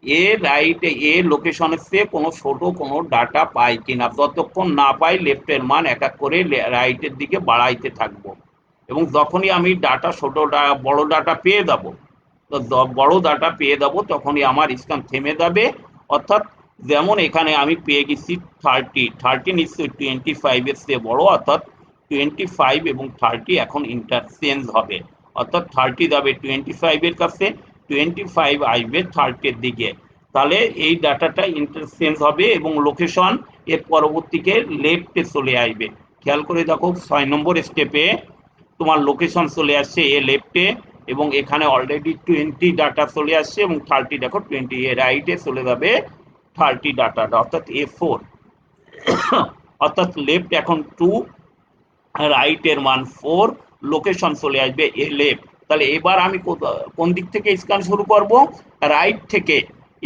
এ রাইটে এ লোকেশনের চেয়ে কোনো ছোট কোনো ডাটা পাই কিনা, যতক্ষণ না পাই লেফটের মান এক এক করে রাইটের দিকে বাড়াইতে থাকবো, এবং যখনই আমি ডাটা বড় ডাটা পেয়ে যাবো, তো বড় ডাটা পেয়ে যাবো তখনই আমার স্ক্যান থেমে যাবে, অর্থাৎ যেমন এখানে আমি পেয়ে গেছি 30 নিশ্চয়ই 25 এর চেয়ে বড়, অর্থাৎ 25 এবং 30 এখন ইন্টারচেঞ্জ হবে, অর্থাৎ 30 যাবে 25 এর কাছে, 25 আসবে 30 এর দিকে, তাহলে এই ডাটাটা ইন্টারচেঞ্জ হবে এবং লোকেশন এর পরবর্তীকে লেফটে চলে আসবে। খেয়াল করে দেখো 6 নম্বর স্টেপে তোমার লোকেশন চলে আসছে এ লেফটে এবং এখানে অলরেডি 20 ডাটা চলে আসছে এবং 30 দেখো 20 এ রাইটে চলে যাবে 30 ডাটাটা, অর্থাৎ A4, অর্থাৎ লেফট এখন 2, রাইট এর মান 4, লোকেশন চলে আসবে এ লেফট। তাহলে এবার আমি কোন দিক থেকে স্ক্যান শুরু করব, রাইট থেকে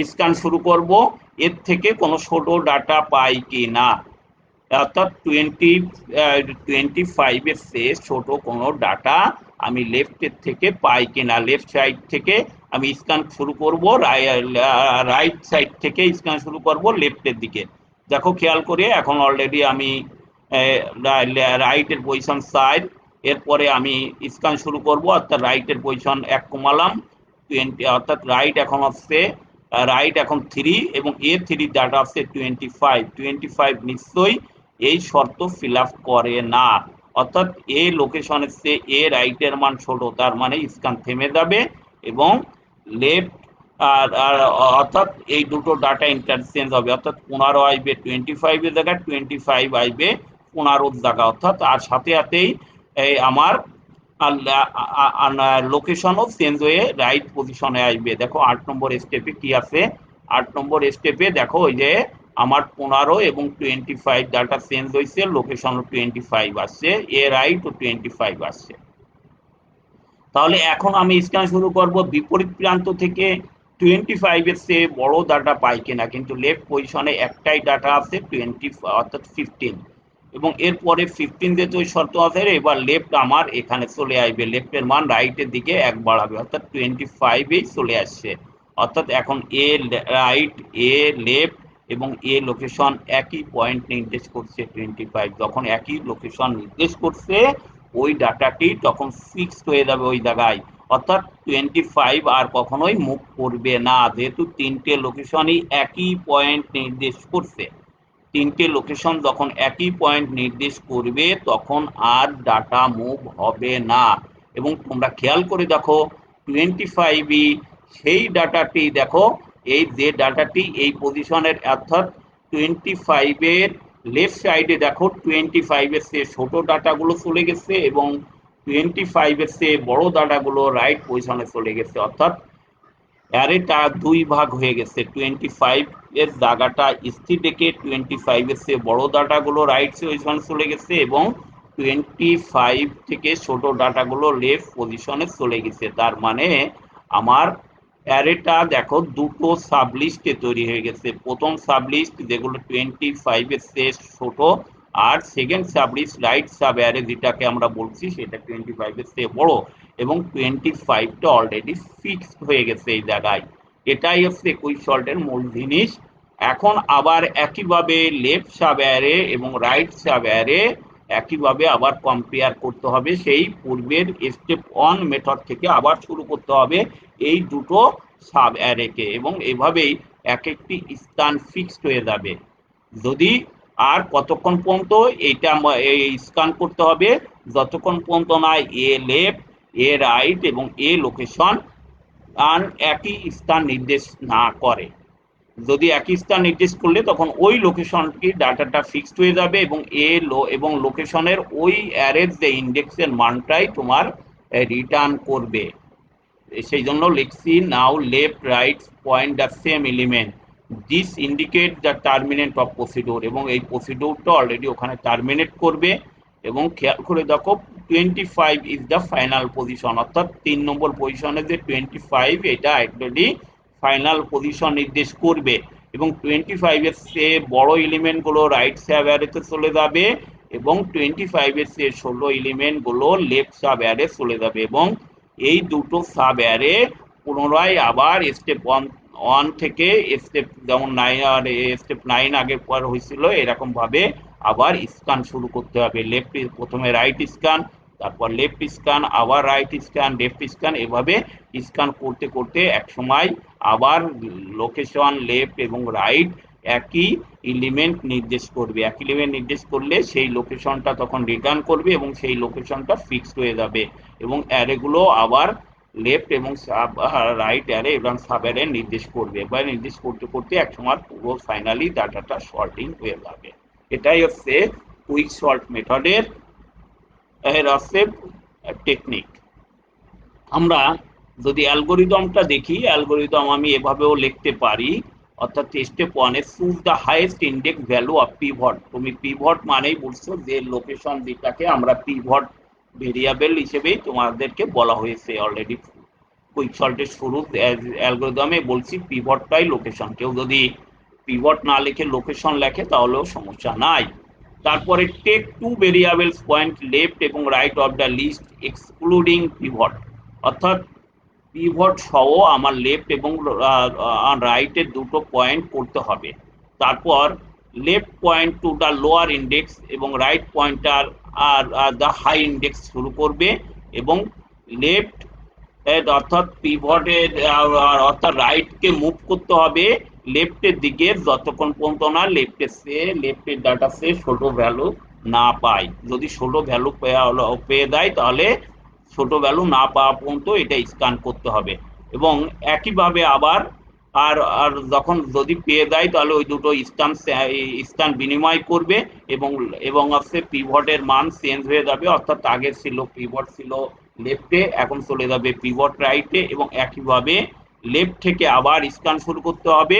স্ক্যান শুরু করব, এর থেকে কোনো ছোট ডাটা পাই কি না, অর্থাৎ 25 এর চেয়ে ছোট কোনো ডাটা আমি লেফটের থেকে পাই কিনা, লেফট সাইড থেকে আমি স্ক্যান শুরু করব, রাইট সাইড থেকে স্ক্যান শুরু করব লেফটের দিকে। দেখো খেয়াল করে এখন অলরেডি আমি রাইটের পজিশন 4, এরপরে আমি স্ক্যান শুরু করব, অর্থাৎ রাইটের পজিশন 1 কমালাম 20, অর্থাৎ রাইট এখন হচ্ছে রাইট এখন 3 এবং A3 ডাটা হচ্ছে 25 নিশ্চয়ই এই শর্ত ফিল আপ করে না, অর্থাৎ এ লোকেশনের চেয়ে এ রাইটের মান ছোট, তার মানে স্ক্যান থেমে যাবে এবং লেফট আর আর অর্থাৎ এই দুটো ডাটা ইন্টারচেঞ্জ হবে, অর্থাৎ 15 আসবে 25 এর জায়গায়, 25 আসবে 15 জায়গা, অর্থাৎ আর সাথে সাথেই এই আমার লোকেশনও চেঞ্জ হয়ে রাইট পজিশনে আসবে। দেখো 8 নম্বর স্টেপে কি আছে, 8 নম্বর স্টেপে দেখো ওই যে আমার 15 এবং 25 ডাটা চেঞ্জ হয়েছে, লোকেশনও 25 আসছে, এ রাইট ও 25 আসছে। তাহলে এখন আমি স্ক্যান শুরু করব বিপরীত প্রান্ত থেকে 25 এর চেয়ে বড় ডাটা পাই কিনা, কিন্তু লেফট পজিশনে একটাই ডাটা আছে 20 অর্থাৎ 15, এবং এরপরে 15 যে ওই শর্ত আছে, এবার লেফট আমার এখানে চলে আসবে, লেফটের মান রাইটের দিকে এক বাড়াবে, অর্থাৎ 25 চলে আসছে। অর্থাৎ এখন এ রাইট, এ লেফট এবং এ লোকেশন একই পয়েন্ট নির্দেশ করছে 25, যখন একই লোকেশন নির্দেশ করছে ওই ডাটাটি তখন ফিক্সড হয়ে যাবে ওই জায়গায়, অর্থাৎ 25 আর কখনোই মুভ করবে না, যেহেতু তিনটে লোকেশনই একই পয়েন্ট নির্দেশ করছে। তিনটে লোকেশন যখন একই পয়েন্ট নির্দেশ করবে তখন আর ডাটা মুভ হবে না। এবং তোমরা খেয়াল করে দেখো 25 সেই ডাটাটি, দেখো এই যে ডাটাটি এই পজিশনের, অর্থাৎ 25 এর লেফট সাইডে দেখো 25 এর চেয়ে ছোট ডাটাগুলো চলে গেছে এবং 25 এর চেয়ে বড় ডাটাগুলো রাইট পজিশনে চলে গেছে, অর্থাৎ অ্যারেটা দুই ভাগ হয়ে গেছে। 25 এর জায়গাটা স্থির রেখে 25 এর চেয়ে বড় ডাটাগুলো রাইট পজিশনে চলে গেছে এবং 25 থেকে ছোট ডাটাগুলো লেফট পজিশনে চলে গেছে। তার মানে আমার অ্যারেটা দেখো দুটো সাবলিস্টে তৈরি হয়ে গেছে। প্রথম সাবলিস্ট যেগুলো 25 এর চেয়ে ছোট, আর সেকেন্ড সাবলিস্ট রাইট সাব অ্যারে যেটাকে আমরা বলছি সেটা 25 এর চেয়ে বড়, এবং 25টা অলরেডি ফিক্সড হয়ে গেছে এই জায়গায়। এটাই হচ্ছে কুইক সল্টের মূল জিনিস। এখন আবার একইভাবে লেফট সাব অ্যারে এবং রাইট সাব অ্যারে একইভাবে আবার কম্পেয়ার করতে হবে, সেই পূর্বের স্টেপ 1 মেথড থেকে আবার শুরু করতে হবে এই দুটো সাব অ্যারেকে, এবং এভাবেই এক একটি স্থান ফিক্সড হয়ে যাবে। যদি আর কতক্ষণ পর্যন্ত এইটা এই স্ক্যান করতে হবে, যতক্ষণ পর্যন্ত না এ লেফট, এ রাইট এবং এ লোকেশন আর একই স্থান নির্দেশ না করে। যদি একই স্থান নির্দেশ করলে তখন ওই লোকেশনটি ডাটাটা ফিক্সড হয়ে যাবে এবং এবং লোকেশনের ওই অ্যারের যে ইন্ডেক্সের মানটাই তোমার রিটার্ন করবে। সেই জন্য লিখছি now left right point the same element, this indicate the terminate of procedure, এবং এই প্রসিডিউরটা অলরেডি ওখানে টার্মিনেট করবে। এবং খেয়াল করে দেখো 25 ইজ দ্য ফাইনাল পজিশন, অর্থাৎ 3 নম্বর পজিশনে যে 25 এটা অলরেডি ফাইনাল পজিশন নির্দেশ করবে, এবং 25 এর চেয়ে বড় এলিমেন্ট গুলো রাইট সাব অ্যারেতে চলে যাবে এবং 25 এর চেয়ে ছোট এলিমেন্ট গুলো লেফট সাব অ্যারে চলে যাবে, এবং এই দুটো সাব অ্যারে পুনরায় আবার স্টেপ 1 থেকে স্টেপ যেমন 9 আর স্টেপ 9 আগের পর হয়েছিল এরকম ভাবে আবার স্ক্যান শুরু করতে হবে। লেফট প্রথমে রাইট স্ক্যান, তারপর লেফট স্ক্যান, আবার রাইট স্ক্যান, লেফট স্ক্যান, এভাবে স্ক্যান করতে করতে এক সময় আবার লোকেশন লেফট এবং রাইট একই এলিমেন্ট নির্দেশ করবে। একই এলিমেন্ট নির্দেশ করলে সেই লোকেশনটা তখন রিটার্ন করবে এবং সেই লোকেশনটা ফিক্সড হয়ে যাবে, এবং অ্যারেগুলো আবার লেফট এবং রাইট অ্যারে এবং সাব অ্যারে নির্দেশ করবে। এবার নির্দেশ করতে করতে একসময় পুরো ফাইনালি ডাটাটা সর্টিং হয়ে যাবে। এটাই হচ্ছে কুইক সল্ট মেথডের হচ্ছে টেকনিক। আমরা যদি অ্যালগোরিদমটা দেখি, অ্যালগোরিদম আমি এভাবেও লিখতে পারি, অর্থাৎ step 1 A choose the highest index value of pivot. তুমি পিভট মানেই বলছো যে লোকেশন যেটাকে আমরা পিভট ভেরিয়েবল হিসেবেই তোমাদেরকে বলা হয়েছে অলরেডি কুইক সল্টের শুরু অ্যালগোরিদমে বলছি পিভটটাই লোকেশন। কেউ যদি পিভট না লিখে লোকেশন লেখে তাহলেও সমস্যা নাই। তারপরে take two variables point left এবং right of the list excluding pivot, অর্থাৎ পিভট সহ আমার লেফট এবং রাইটের দুটো পয়েন্ট করতে হবে। তারপর left point to the lower index এবং রাইট পয়েন্টার আর দ্য হাই ইন্ডেক্স শুরু করবে, এবং লেফট অর্থাৎ পিভটের অর্থাৎ রাইটকে মুভ করতে হবে লেফটের দিকে যতক্ষণ পর্যন্ত না লেফটের ডাটা সে ছোট ভ্যালু না পায়। যদি ছোট ভ্যালু পেয়ে দেয় তাহলে ছোট ভ্যালু না পাওয়া পর্যন্ত এটা স্ক্যান করতে হবে। এবং একইভাবে আবার আর আর যখন যদি পেয়ে যায় তাহলে ওই দুটো স্থান বিনিময় করবে এবং এবং হচ্ছে পিভটের মান চেঞ্জ হয়ে যাবে, অর্থাৎ আগে ছিল পিভট ছিল লেফটে, এখন চলে যাবে পিভট রাইটে, এবং একইভাবে লেফট থেকে আবার স্ক্যান শুরু করতে হবে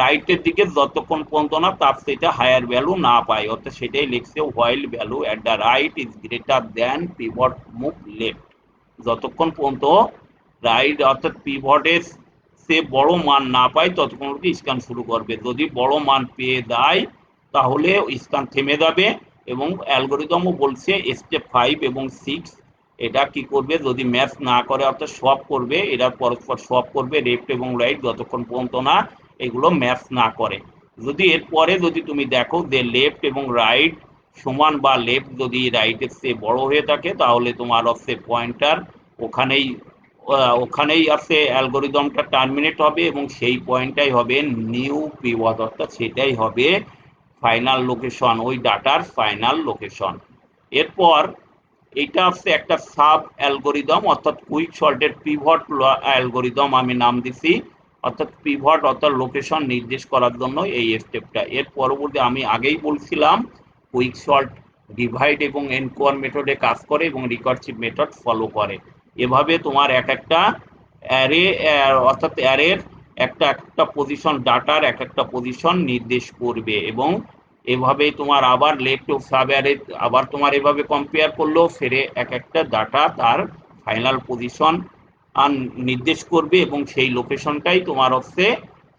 রাইটের দিকে যতক্ষণ পর্যন্ত না তার সেটা হায়ার ভ্যালু না পায়, অর্থাৎ সেটাই লিখছে while value at the right is greater than pivot move left. যতক্ষণ পর্যন্ত রাইট অর্থাৎ পিভটের সে বড় মান না পায় ততক্ষণ স্ক্যান শুরু করবে। যদি বড় মান পেয়ে যায় তাহলে স্ক্যান থেমে যাবে এবং অ্যালগোরিদমও বলছে স্টেপ 5 এবং 6 এটা কি করবে, যদি ম্যাচ না করে অর্থাৎ সোয়াপ করবে, এরা পরস্পর সোয়াপ করবে লেফট এবং রাইট যতক্ষণ পর্যন্ত না এগুলো ম্যাচ না করে। যদি এরপরে যদি তুমি দেখো যে লেফট এবং রাইট সমান বা লেফট যদি রাইটের চেয়ে বড় হয়ে থাকে তাহলে তোমার হচ্ছে পয়েন্টার ওখানেই ওখানেই আছে অ্যালগোরিদমটা টার্মিনেট হবে এবং সেই পয়েন্টটাই হবে নিউ পিভট, অর্থাৎ সেটাই হবে ফাইনাল লোকেশন, ওই ডাটার ফাইনাল লোকেশন। এরপর এটা হচ্ছে একটা সাব অ্যালগোরিদম অর্থাৎ কুইক সর্টেড পিভট অ্যালগোরিদম আমি নাম দিছি, অর্থাৎ পিভট অর্থাৎ লোকেশন নির্দেশ করার জন্য এই স্টেপটা। এর পরবর্তী আমি আগেই বলছিলাম কুইক সর্ট ডিভাইড এবং এনকোয়ার মেথডে কাজ করে এবং রিকার্সিভ মেথড ফলো করে। এভাবে তোমার এক একটা অ্যারে অর্থাৎ অ্যারের একটা একটা পজিশন ডাটার এক একটা পজিশন নির্দেশ করবে এবং এভাবে তোমার আবার লেফট ও সাব অ্যারে আবার তোমার এভাবে কম্পেয়ার করলেও ফেরে এক একটা ডাটা তার ফাইনাল পজিশন নির্দেশ করবে এবং সেই লোকেশনটাই তোমার হচ্ছে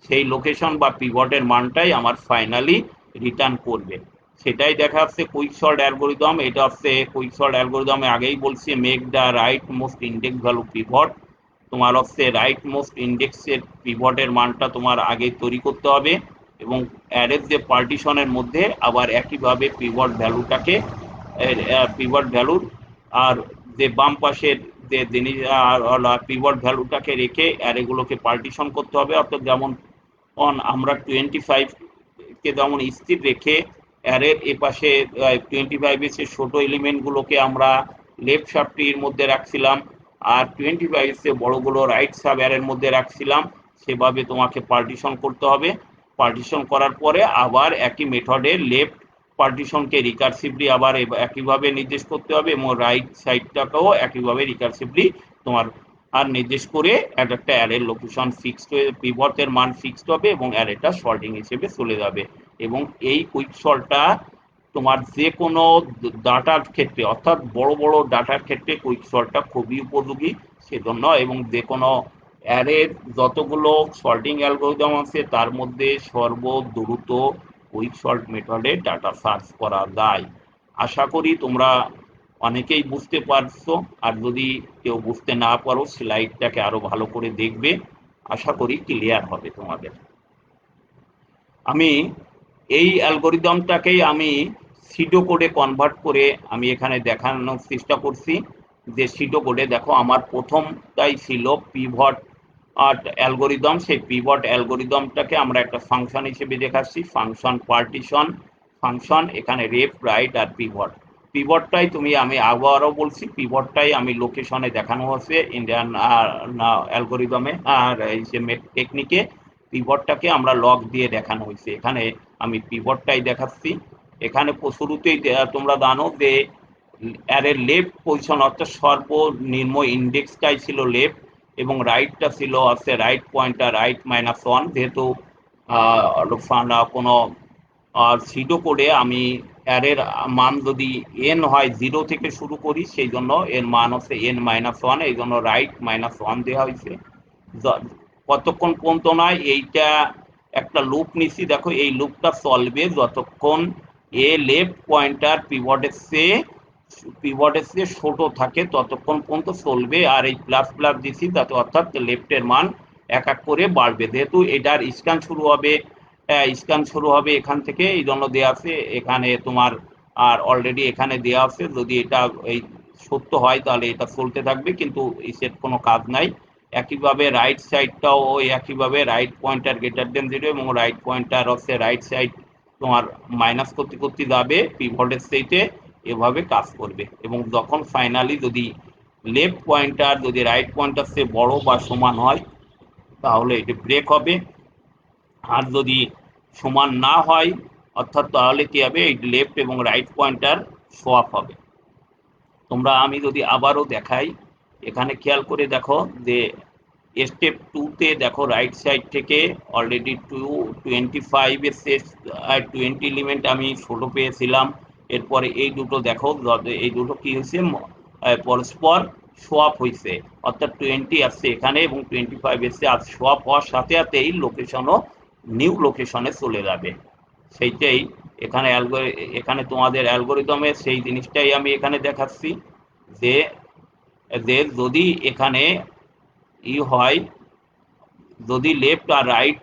সেই লোকেশন বা পিভটের মানটাই আমার ফাইনালি রিটার্ন করবে। সেটাই দেখা যাচ্ছে কুইক সর্ট অ্যালগোরিদম। এটা হচ্ছে কুইক সর্ট অ্যালগোরিদমে আগেই বলছি make the right most index value pivot. তোমার হচ্ছে রাইট মোস্ট ইন্ডেক্সের পিভটের মানটা তোমার আগে তৈরি করতে হবে এবং অ্যারের যে পার্টিশনের মধ্যে আবার একইভাবে পিভট ভ্যালুটাকে পিভট ভ্যালুর আর যে বাম পাশের যে জিনিস পিভট ভ্যালুটাকে রেখে অ্যারেগুলোকে পার্টিশন করতে হবে, অর্থাৎ যেমন আমরা 25 কে যেমন স্থির রেখে অ্যারের এপাশে 25 এর ছোট এলিমেন্টগুলোকে আমরা লেফট সাবট্রির মধ্যে রাখছিলাম আর 25 এর বড়গুলো রাইট সাব অ্যারের মধ্যে রাখছিলাম, সেভাবে তোমাকে পার্টিশন করতে হবে। পার্টিশন করার পরে আবার একই মেথডে লেফট পার্টিশনকে রিকার্সিভলি আবার একইভাবে নির্দেশ করতে হবে এবং রাইট সাইডটাকেও একইভাবে রিকার্সিভলি তোমার আর নির্দেশ করে একটা অ্যারের লোকেশন ফিক্সড হয়ে পিভটের মান ফিক্সড হবে এবং অ্যারেটা সর্টিং হিসেবে চলে যাবে। এবং এই কুইক সর্টটা তোমার যে কোনো ডাটার ক্ষেত্রে অর্থাৎ বড় বড় ডাটার ক্ষেত্রে কুইক সর্টটা খুবই উপযোগী সেজন্য, এবং যে কোনো অ্যারের যতগুলো সর্টিং অ্যালগোরিদম আছে তার মধ্যে সর্বদ্রুত কুইক সর্ট মেথডে ডাটা সার্চ করা যায়। আশা করি তোমরা অনেকেই বুঝতে পারছো, আর যদি কেউ বুঝতে না পারো স্লাইডটাকে আরো ভালো করে দেখবে, আশা করি ক্লিয়ার হবে তোমাদের। আমি এই অ্যালগোরিদমটাকেই আমি সিডো কোডে কনভার্ট করে আমি এখানে দেখানোর চেষ্টা করছি যে সিডো কোডে দেখো আমার প্রথমটাই ছিল পিভট অ্যালগোরিদম। সেই পিভট অ্যালগোরিদমটাকে আমরা একটা ফাংশন হিসেবে দেখাচ্ছি, ফাংশন পার্টিশন ফাংশন, এখানে লেফট রাইট আর পিভট। পিভটটাই আমি আবারও বলছি পিভটটাই আমি লোকেশনে দেখানো হচ্ছে ইন্ডিয়ান অ্যালগোরিদমে আর এই যে টেকনিকে পিভটটাকে আমরা লগ দিয়ে দেখানো হয়েছে। এখানে আমি পিভটটাই দেখাচ্ছি। এখানে শুরুতেই তোমরা জানো যে অ্যারের লেফট পজিশন অর্থাৎ সর্বনিম্ন ইন্ডেক্সটাই ছিল লেফট এবং রাইটটা ছিল হচ্ছে রাইট পয়েন্টার রাইট -1, যেহেতু কোনো সিডো কোডে আমি অ্যারের মান যদি n হয় 0 থেকে শুরু করি সেই জন্য এর মান হচ্ছে n-1, এই জন্য রাইট -1 দেওয়া হয়েছে। কতক্ষণ পর্যন্ত নয় এইটা একটা লুপ নিচ্ছি, দেখো এই লুপটা চলবে যতক্ষণ এ লেফট পয়েন্টার পিভটের চেয়ে ছোট থাকে ততক্ষণ পর্যন্ত চলবে, আর এই প্লাস প্লাস দিচ্ছি তাতে অর্থাৎ লেফটের মান এক এক করে বাড়বে। যেহেতু এটার স্ক্যান শুরু হবে এখান থেকে, এই জন্য দেওয়া আছে এখানে তোমার আর অলরেডি এখানে দেওয়া আছে যদি এটা এই সত্য হয় তাহলে এটা চলতে থাকবে, কিন্তু এর কোনো কাজ নাই। একইভাবে রাইট সাইডটাও ওই একইভাবে রাইট পয়েন্টার গ্রেটার দেন 0 এবং রাইট পয়েন্টার হচ্ছে রাইট সাইড তোমার মাইনাস করতে করতে যাবে পিভটের সেইটে, এভাবে কাজ করবে। এবং যখন ফাইনালি যদি লেফট পয়েন্টার যদি রাইট পয়েন্টার চেয়ে বড় বা সমান হয় তাহলে এটি ব্রেক হবে, আর যদি সমান না হয় অর্থাৎ তাহলে কি হবে, এই লেফট এবং রাইট পয়েন্টার সোয়াপ হবে। তোমরা আমি যদি আবারও দেখাই, এখানে খেয়াল করে দেখো যে স্টেপ 2 তে দেখো রাইট সাইড থেকে অলরেডি 25 এর শেষ 20 এলিমেন্ট আমি ছোট পেয়েছিলাম। এরপরে এই দুটো দেখো, এই দুটো কি হয়েছে, পরস্পর সোয়াপ হয়েছে, অর্থাৎ 20 আসছে এখানে এবং 25 এসছে, আর সোয়াপ হওয়ার সাথে সাথেই লোকেশনও নিউ লোকেশনে চলে যাবে। সেইটাই এখানে এখানে তোমাদের অ্যালগোরিদমে সেই জিনিসটাই আমি এখানে দেখাচ্ছি যে যদি এখানে হয়, যদি লেফট আর রাইট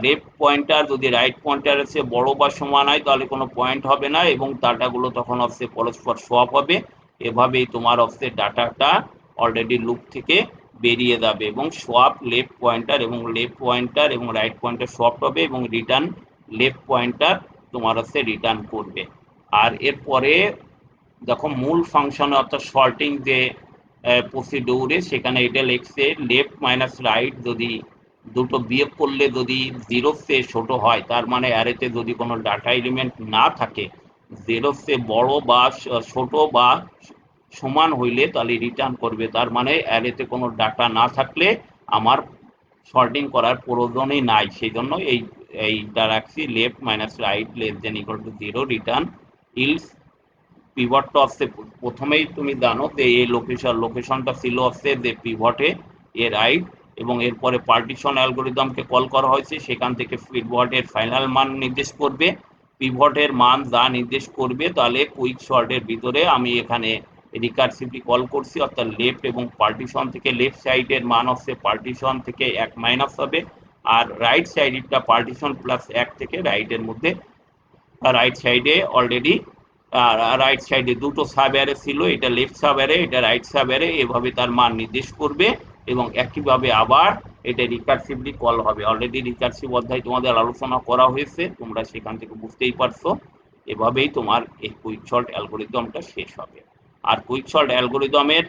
লেফট পয়েন্টার যদি রাইট পয়েন্টারের চেয়ে বড় বা সমান হয় তাহলে কোনো পয়েন্ট হবে না এবং ডাটাগুলো তখন হচ্ছে পরস্পর সোয়াপ হবে। এভাবেই তোমার হচ্ছে ডাটাটা অলরেডি লুপ থেকে বেরিয়ে যাবে এবং সোয়াপ লেফট পয়েন্টার এবং রাইট পয়েন্টার সোয়াপ হবে এবং রিটার্ন লেফট পয়েন্টার তোমার হচ্ছে রিটার্ন করবে। আর এরপরে দেখো মূল ফাংশনে অর্থাৎ সর্টিং যে প্রসিডিউরে সেখানে এটা লিখছে লেফট মাইনাস রাইট যদি দুটো বিয়োগ করলে যদি 0 চেয়ে ছোট হয়, তার মানে অ্যারেতে যদি কোনো ডাটা এলিমেন্ট না থাকে 0 চেয়ে বড় বা ছোট বা সমান হইলে তাহলে রিটার্ন করবে। তার মানে অ্যারেতে কোনো ডাটা না থাকলে আমার সর্টিং করার প্রয়োজনই নাই, সেই জন্য এইটা রাখছি left minus right less than equal to 0 return else পিভটটা হচ্ছে প্রথমেই তুমি জানো যে এই লোকেশনটা ছিল হচ্ছে যে পিভটে এ রাইট, এবং এরপরে পার্টিশন অ্যালগোরিদমকে কল করা হয়েছে, সেখান থেকে পিভটের ফাইনাল মান নির্দেশ করবে। পিভটের মান যা নির্দেশ করবে তাহলে কুইক শর্টের ভিতরে আমি এখানে রিকার্সিভলি কল করছি, অর্থাৎ লেফট এবং পার্টিশন থেকে লেফট সাইডের মান হচ্ছে পার্টিশন থেকে 1 মাইনাস হবে, আর রাইট সাইডটা পার্টিশন প্লাস 1 থেকে রাইটের মধ্যে রাইট সাইডে অলরেডি রাইট সাইডে দুটো সাব অ্যারে ছিল, এটা লেফট সাব অ্যারে, এটা রাইট সাব অ্যারে, এভাবে তার মান নির্দেশ করবে এবং একইভাবে আবার এটা রিকার্সিভলি কল হবে। অলরেডি রিকার্সিভ অধ্যায় তোমাদের আলোচনা করা হয়েছে, তোমরা সেখান থেকে বুঝতেই পারছো। এভাবেই তোমার এই কুইক সল্ট অ্যালগোরিদমটা শেষ হবে। আর কুইক সল্ট অ্যালগোরিদমের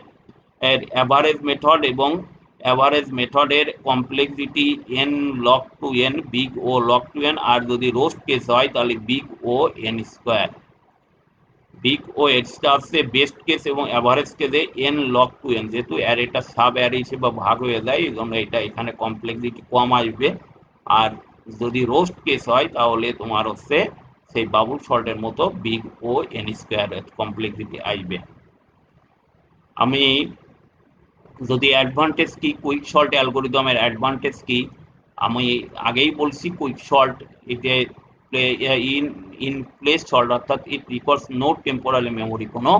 অ্যাভারেজ মেথড এবং অ্যাভারেজ মেথডের complexity n log two n, big O log two n, আর যদি রোস্ট কেস হয় তাহলে big O n square. Big O এডসটা হচ্ছে বেস্ট কেস এবং অ্যাভারেজ কেসে n log টু n, যেহেতু অ্যারেটা সাব অ্যারে হিসেবে ভাগ হয়ে যায় এই জন্য এটা এখানে কমপ্লেক্সিটি কম আসবে। আর যদি রোস্ট কেস হয় তাহলে তোমার হচ্ছে সেই বাবুল সল্টের মতো big O n square complexity আসবে। আমি যদি অ্যাডভান্টেজ কি কুইক সল্ট অ্যালগোরিদমের অ্যাডভান্টেজ কি, আমি আগেই বলছি কুইক সল্ট এতে ইন ইন প্লেস সল্ট, অর্থাৎ it requires no temporary memory, কোনো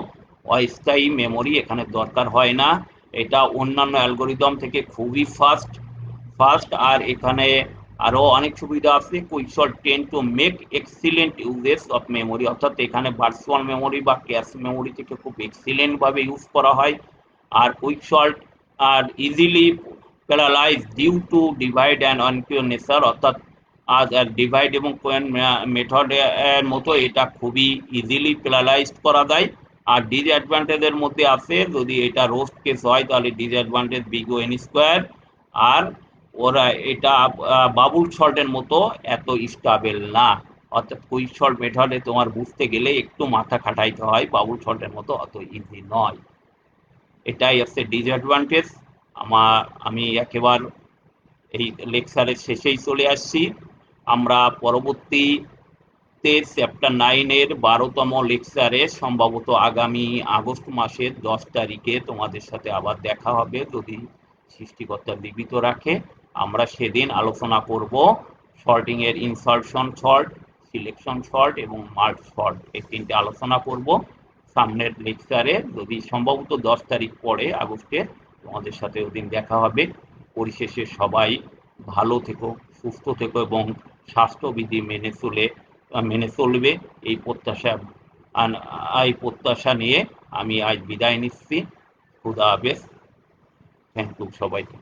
অস্থায়ী মেমোরি এখানে দরকার হয় না। এটা অন্যান্য অ্যালগোরিদম থেকে খুবই ফাস্ট আর এখানে আরো অনেক সুবিধা আছে। Quick sort tends to make excellent uses of memory, অর্থাৎ এখানে ভার্চুয়াল মেমোরি বা ক্যাশ মেমোরি থেকে খুব এক্সিলেন্ট ভাবে ইউজ করা হয়। আর কুইক সল্ট আর easily parallelize due to divide and conquer nature, অর্থাৎ ডিভাইড এবং কোয়েন মেথড এর মতো এটা খুবই ইজিলি প্যারালাইজ করা যায়। আর ডিসঅ্যাডভান্টেজের মধ্যে আছে যদি এটা রোস্ট কেস হয় তাহলে disadvantage big O N square, আর ওরা এটা বাবুল সল্টের মতো এত স্টেবল না, অর্থাৎ কুইক সল্ট মেথডে তোমার বুঝতে গেলে একটু মাথা খাটাইতে হয়, বাবুল সল্টের মতো অত ইজি নয়। এটাই হচ্ছে ডিসঅ্যাডভান্টেজ। আমি একেবারে এই লেকচারের শেষেই চলে আসছি। আমরা পরবর্তীতে চ্যাপ্টার 9 এর 12তম লেকচারে সম্ভবত আগামী আগস্ট মাসের 10 তারিখে তোমাদের সাথে আবার দেখা হবে যদি সৃষ্টিকর্তা জীবিত রাখে। আমরা সেদিন আলোচনা করব সর্টিং এর ইনসার্শন সর্ট, সিলেকশন সর্ট এবং মার্জ সর্ট, এই তিনটে আলোচনা করব সামনের লেকচারে, যদি সম্ভবত 10 তারিখ পরে আগস্টে তোমাদের সাথে ওদিন দেখা হবে। পরিশেষে সবাই ভালো থেকো, সুস্থ থেকো এবং স্বাস্থ্যবিধি মেনে চলবে এই প্রত্যাশা নিয়ে আমি আজ বিদায় নিচ্ছি। খুদা হাফেজ। থ্যাংক ইউ সবাইকে।